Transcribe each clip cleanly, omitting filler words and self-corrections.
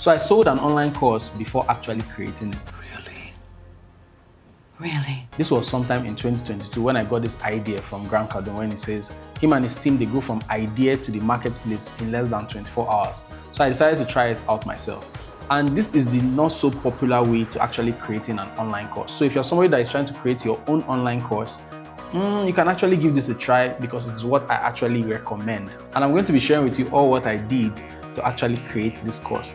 So I sold an online course before actually creating it. Really? This was sometime in 2022 when I got this idea from Grant Cardone when he says him and his team, they go from idea to the marketplace in less than 24 hours. So I decided to try it out myself. And this is the not so popular way to actually creating an online course. So if you're somebody that is trying to create your own online course, you can actually give this a try because it's what I actually recommend. And I'm going to be sharing with you all what I did to actually create this course.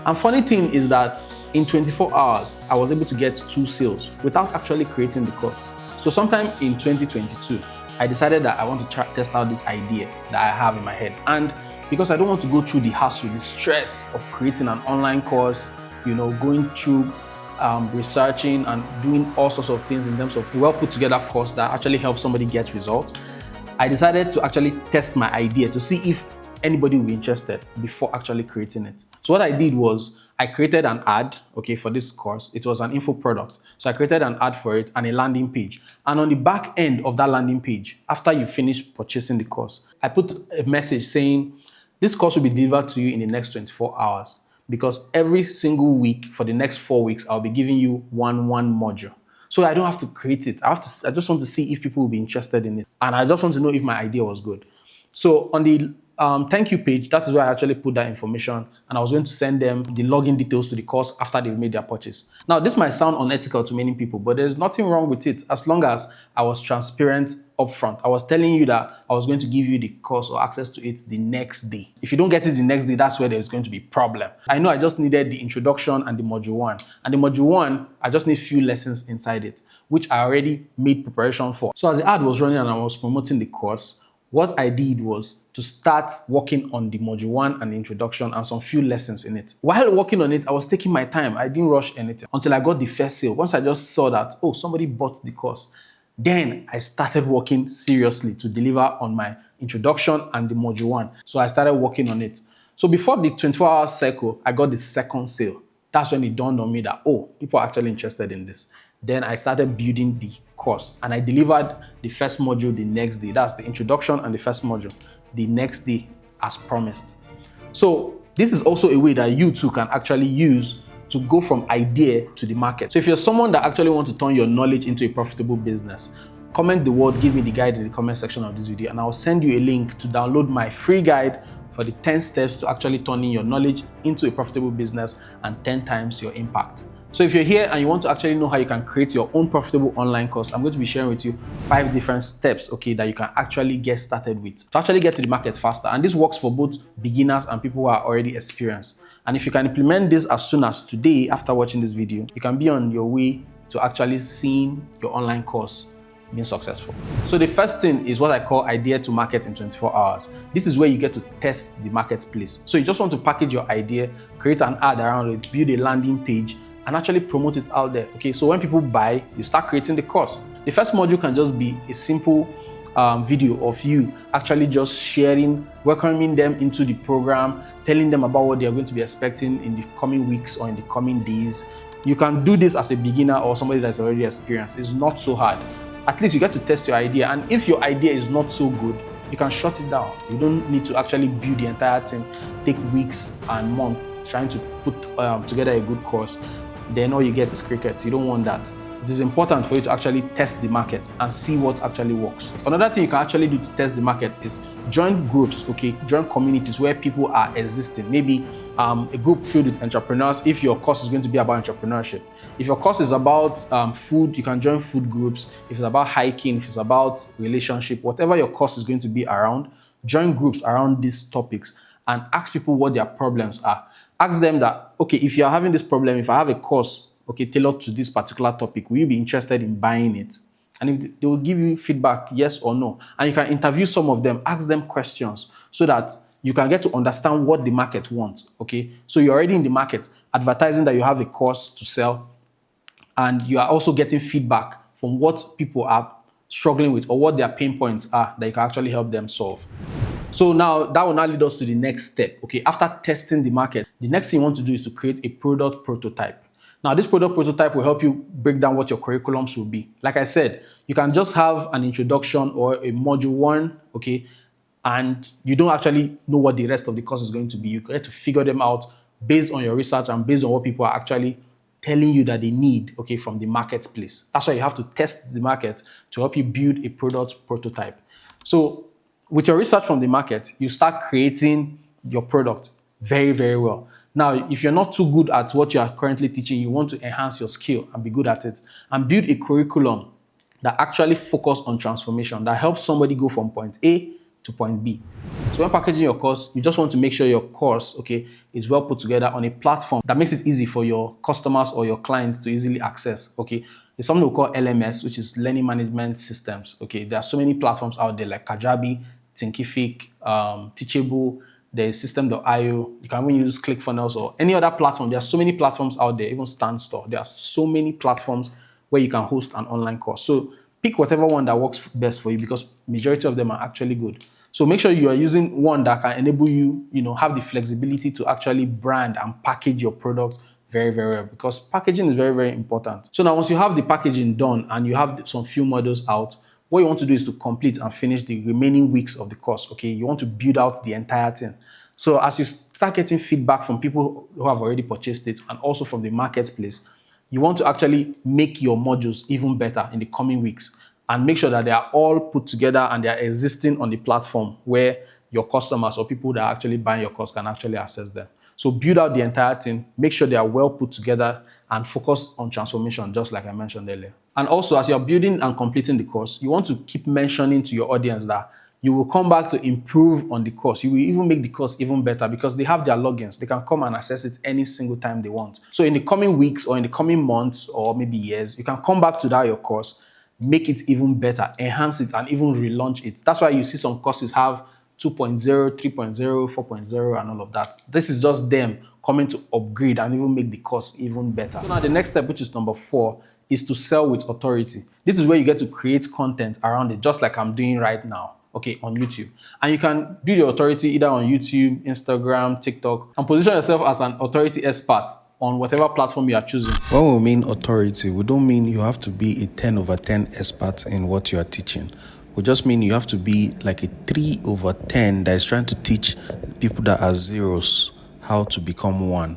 And funny thing is that in 24 hours, I was able to get 2 sales without actually creating the course. So sometime in 2022, I decided that I want to test out this idea that I have in my head. And because I don't want to go through the hassle, the stress of creating an online course, going through researching and doing all sorts of things in terms of a well put together course that actually helps somebody get results, I decided to actually test my idea to see if anybody will be interested before actually creating it. So what I did was I created an ad, for this course. It was an info product. So I created an ad for it and a landing page. And on the back end of that landing page, after you finish purchasing the course, I put a message saying, this course will be delivered to you in the next 24 hours because every single week for the next 4 weeks, I'll be giving you one module. So I don't have to create it. I just want to see if people will be interested in it. And I just want to know if my idea was good. So on the thank you page, that is where I actually put that information, and I was going to send them the login details to the course after they've made their purchase. Now, this might sound unethical to many people, but there's nothing wrong with it as long as I was transparent upfront. I was telling you that I was going to give you the course or access to it the next day. If you don't get it the next day, that's where there's going to be a problem. I know I just needed the introduction and the module 1. And the module 1, I just need few lessons inside it, which I already made preparation for. So as the ad was running and I was promoting the course, what I did was to start working on the module 1 and the introduction and some few lessons in it. While working on it, I was taking my time. I didn't rush anything until I got the first sale. Once I just saw that, somebody bought the course, then I started working seriously to deliver on my introduction and the module 1. So I started working on it. So before the 24-hour cycle, I got the second sale. That's when it dawned on me that, people are actually interested in this. Then I started building the course and I delivered the first module the next day. That's the introduction and the first module the next day as promised. So this is also a way that you too can actually use to go from idea to the market. So if you're someone that actually wants to turn your knowledge into a profitable business, comment the word, give me the guide in the comment section of this video, and I'll send you a link to download my free guide for the 10 steps to actually turning your knowledge into a profitable business and 10 times your impact. So if you're here and you want to actually know how you can create your own profitable online course, I'm going to be sharing with you 5 different steps, that you can actually get started with to actually get to the market faster. And this works for both beginners and people who are already experienced. And if you can implement this as soon as today after watching this video, you can be on your way to actually seeing your online course being successful. So the first thing is what I call idea to market in 24 hours. This is where you get to test the marketplace. So you just want to package your idea, create an ad around it, build a landing page, and actually promote it out there. So when people buy, you start creating the course. The first module can just be a simple video of you actually just sharing, welcoming them into the program, telling them about what they are going to be expecting in the coming weeks or in the coming days. You can do this as a beginner or somebody that's already experienced. It's not so hard. At least you get to test your idea. And if your idea is not so good, you can shut it down. You don't need to actually build the entire thing, take weeks and months trying to put together a good course. Then all you get is cricket. You don't want that. It is important for you to actually test the market and see what actually works. Another thing you can actually do to test the market is join groups, join communities where people are existing. Maybe a group filled with entrepreneurs if your course is going to be about entrepreneurship. If your course is about food, you can join food groups. If it's about hiking, if it's about relationship, whatever your course is going to be around, join groups around these topics and ask people what their problems are. Ask them that, if you're having this problem, if I have a course, tailored to this particular topic, will you be interested in buying it? And if they will give you feedback, yes or no. And you can interview some of them, ask them questions so that you can get to understand what the market wants, So you're already in the market, advertising that you have a course to sell, and you are also getting feedback from what people are struggling with or what their pain points are that you can actually help them solve. So now that will now lead us to the next step. After testing the market, the next thing you want to do is to create a product prototype. Now, this product prototype will help you break down what your curriculums will be. Like I said, you can just have an introduction or a module 1, and you don't actually know what the rest of the course is going to be. You get to figure them out based on your research and based on what people are actually telling you that they need, okay, from the marketplace. That's why you have to test the market to help you build a product prototype. So with your research from the market, you start creating your product very, very well. Now, if you're not too good at what you are currently teaching, you want to enhance your skill and be good at it and build a curriculum that actually focus on transformation, that helps somebody go from point A to point B. So when packaging your course, you just want to make sure your course, okay, is well put together on a platform that makes it easy for your customers or your clients to easily access, okay. There's something we call LMS, which is Learning Management Systems, okay. There are so many platforms out there like Kajabi, Thinkific, Teachable, there's System.io. You can even use ClickFunnels or any other platform. There are so many platforms out there, even StanStore. There are so many platforms where you can host an online course. So pick whatever one that works best for you because majority of them are actually good. So make sure you are using one that can enable you, have the flexibility to actually brand and package your product very, very well because packaging is very, very important. So now once you have the packaging done and you have some few models out, what you want to do is to complete and finish the remaining weeks of the course, okay? You want to build out the entire thing. So as you start getting feedback from people who have already purchased it and also from the marketplace, you want to actually make your modules even better in the coming weeks and make sure that they are all put together and they are existing on the platform where your customers or people that are actually buying your course can actually access them. So build out the entire thing, make sure they are well put together and focus on transformation, just like I mentioned earlier. And also, as you're building and completing the course, you want to keep mentioning to your audience that you will come back to improve on the course. You will even make the course even better because they have their logins. They can come and access it any single time they want. So in the coming weeks or in the coming months or maybe years, you can come back to that your course, make it even better, enhance it, and even relaunch it. That's why you see some courses have 2.0, 3.0, 4.0, and all of that. This is just them coming to upgrade and even make the course even better. So now the next step, which is number 4, is to sell with authority. This is where you get to create content around it, just like I'm doing right now, okay, on YouTube. And you can build your authority either on YouTube, Instagram, TikTok, and position yourself as an authority expert on whatever platform you are choosing. When we mean authority, we don't mean you have to be a 10 over 10 expert in what you are teaching. We just mean you have to be like a 3 over 10 that is trying to teach people that are zeros how to become one.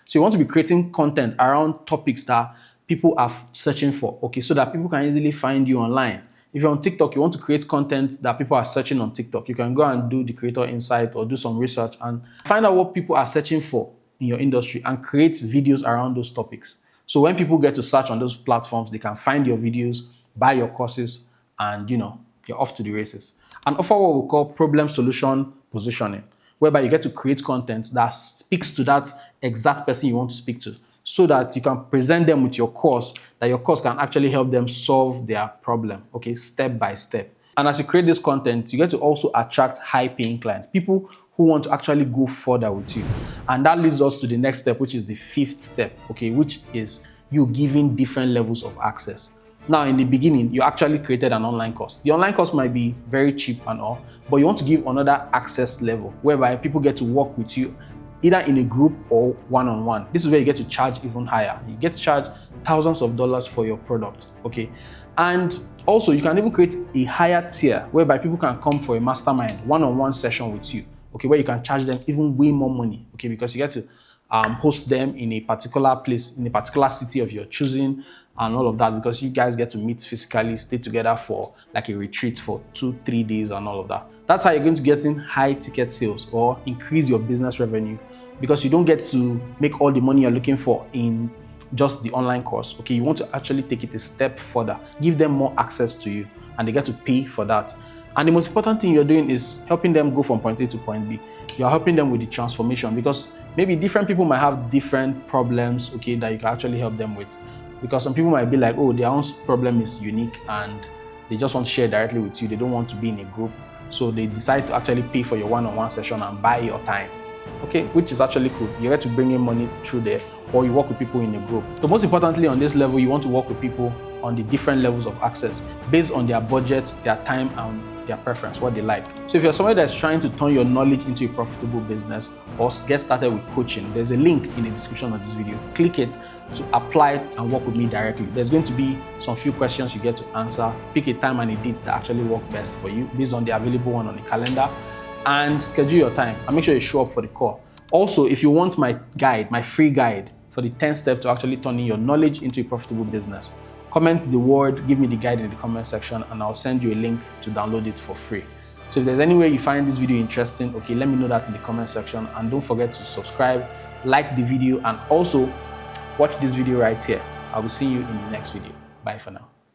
So you want to be creating content around topics that people are searching for, okay, so that people can easily find you online. If you're on TikTok, you want to create content that people are searching on TikTok. You can go and do the creator insight or do some research and find out what people are searching for in your industry and create videos around those topics. So when people get to search on those platforms, they can find your videos, buy your courses, and you're off to the races. And offer what we call problem solution positioning, whereby you get to create content that speaks to that exact person you want to speak to, so that you can present them with your course, that your course can actually help them solve their problem, okay, step by step. And as you create this content, you get to also attract high-paying clients, people who want to actually go further with you. And that leads us to the next step, which is the 5th step, okay, which is you giving different levels of access. Now, in the beginning, you actually created an online course. The online course might be very cheap and all, but you want to give another access level whereby people get to work with you either in a group or one-on-one. This is where you get to charge even higher. You get to charge thousands of dollars for your product, okay? And also, you can even create a higher tier whereby people can come for a mastermind, one-on-one session with you, okay, where you can charge them even way more money, okay, because you get to host them in a particular place, in a particular city of your choosing, and all of that, because you guys get to meet physically, stay together for like a retreat for 2-3 days and all of that. That's how you're going to get in high ticket sales or increase your business revenue, because you don't get to make all the money you're looking for in just the online course. Okay, you want to actually take it a step further, give them more access to you, and they get to pay for that. And the most important thing you're doing is helping them go from point A to point B. You're helping them with the transformation, because maybe different people might have different problems, okay, that you can actually help them with. Because some people might be like, oh, their own problem is unique and they just want to share directly with you. They don't want to be in a group. So they decide to actually pay for your one-on-one session and buy your time. Okay, which is actually cool. You get to bring in money through there, or you work with people in a group. So most importantly, on this level, you want to work with people on the different levels of access based on their budget, their time, and their preference, what they like. So if you're somebody that's trying to turn your knowledge into a profitable business or get started with coaching, there's a link in the description of this video. Click it to apply and work with me directly. There's going to be some few questions you get to answer. Pick a time and a date that actually work best for you based on the available one on the calendar, and schedule your time and make sure you show up for the call. Also, if you want my guide, my free guide for the 10 steps to actually turning your knowledge into a profitable business, comment the word, give me the guide in the comment section, and I'll send you a link to download it for free. So if there's any way you find this video interesting, okay, let me know that in the comment section, and don't forget to subscribe, like the video, and also watch this video right here. I'll be seeing you in the next video. Bye for now.